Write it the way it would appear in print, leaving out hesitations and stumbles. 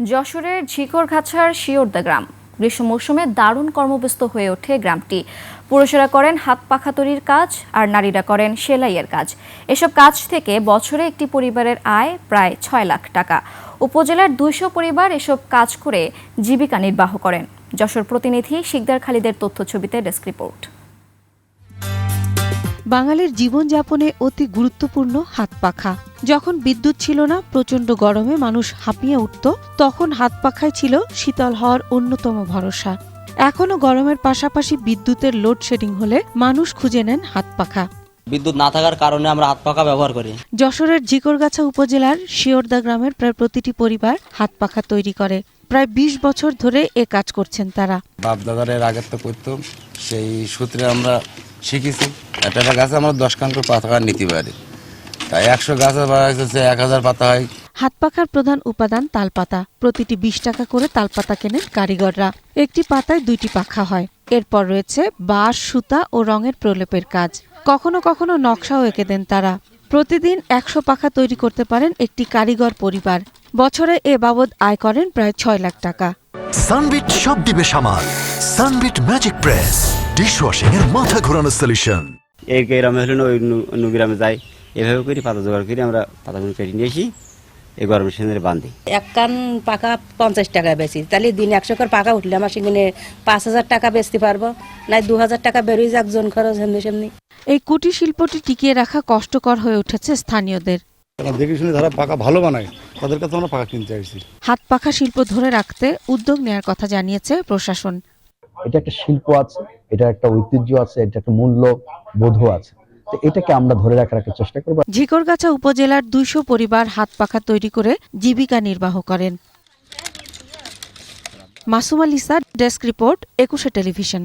যশোরের ঝিকরগাছার শিওরদা গ্রাম গ্রীষ্ম মৌসুমে দারুণ কর্মব্যস্ত হয়ে ওঠে গ্রামটি। পুরুষেরা করেন হাত পাখা তৈরির কাজ আর নারীরা করেন সেলাইয়ের কাজ। এসব কাজ থেকে বছরে একটি পরিবারের আয় প্রায় ৬ লাখ টাকা। উপজেলার ২০০ পরিবার এসব কাজ করে জীবিকা নির্বাহ করেন। যশোর প্রতিনিধি শিকদার খালিদের তথ্যছবিতে ডেস্ক রিপোর্ট। বাঙালির জীবনযাপনে অতি গুরুত্বপূর্ণ হাত পাখা। যখন বিদ্যুৎ ছিল না, প্রচণ্ড গরমে মানুষ হাঁপিয়ে উঠত, তখন হাত পাখাই ছিল শীতল হওয়ার অন্যতম ভরসা। এখনও গরমের পাশাপাশি বিদ্যুতের লোডশেডিং হলে মানুষ খুঁজে নেন হাত পাখা। বিদ্যুৎ না থাকার কারণে আমরা হাত পাখা ব্যবহার করি। যশোরের ঝিকরগাছা উপজেলার শিওরদা গ্রামের প্রায় প্রতিটি পরিবার হাত পাখা তৈরি করে। প্রায় ২০ বছর ধরে এ কাজ করছেন তারা। বাপ দাদার আগের তো করতো, সেই সূত্রে আমরা শিখেছি। একটা গাছে আমরা 10 খান করে পাতা নিতে পারি, তাই 100 গাছে 1000 পাতা হয়। হাত পাখার প্রধান উপাদান তালপাতা। প্রতিটি 20 টাকা করে তালপাতা কেনেন কারিগররা। একটি পাতায় 2টি পাখা হয়। এরপর রয়েছে বাঁশ, সুতা ও রঙের প্রলেপের কাজ। কখনো কখনো নকশাও এঁকে দেন তারা। প্রতিদিন 100 পাখা তৈরি করতে পারেন একটি কারিগর পরিবার। বছরে এ বাবদ আয় করেন প্রায় 6 লাখ টাকা। সানবিট সব দিবে সামাল। সানবিট ম্যাজিক প্রেস ডিশওয়াশিং এর মাথা ঘোরানো সলিউশন। এই গ্রামে হলে অন্য গ্রামে যাই, এভাবে করে পাতা জোগাড় করে আমরা পাতাগুলো কেটে নিয়ে আসি, এই গরমের সিজনে বাঁধি। এক কান পাকা 50 টাকা বেশি, তাহলে দিনে 100 করে পাকা উঠলে আমার সেখানে 5000 টাকা বেচতে পারবো, নাই 2000 টাকা বেরোয় যাক জন খরচ এমনি। এই কুটির শিল্পটি টিকিয়ে রাখা কষ্টকর হয়ে উঠেছে স্থানীয়দের। দেখে শুনে যারা পাকা ভালো বানায় তাদের কাছে আমরা পাকা কিনতে আসছি। হাত পাখা শিল্প ধরে রাখতে উদ্যোগ নেয়ার কথা জানিয়েছে প্রশাসন। এটা একটা শিল্প আছে, এটা একটা ঐতিহ্য আছে, এটা একটা মূল্য বোধ আছে। তো এটাকে আমরা ধরে রাখার একটা চেষ্টা করব। ঝিকরগাছা উপজেলার 200 পরিবার হাত পাখা তৈরি করে জীবিকা নির্বাহ করেন। Masuma Lisa, desk report, 21 television.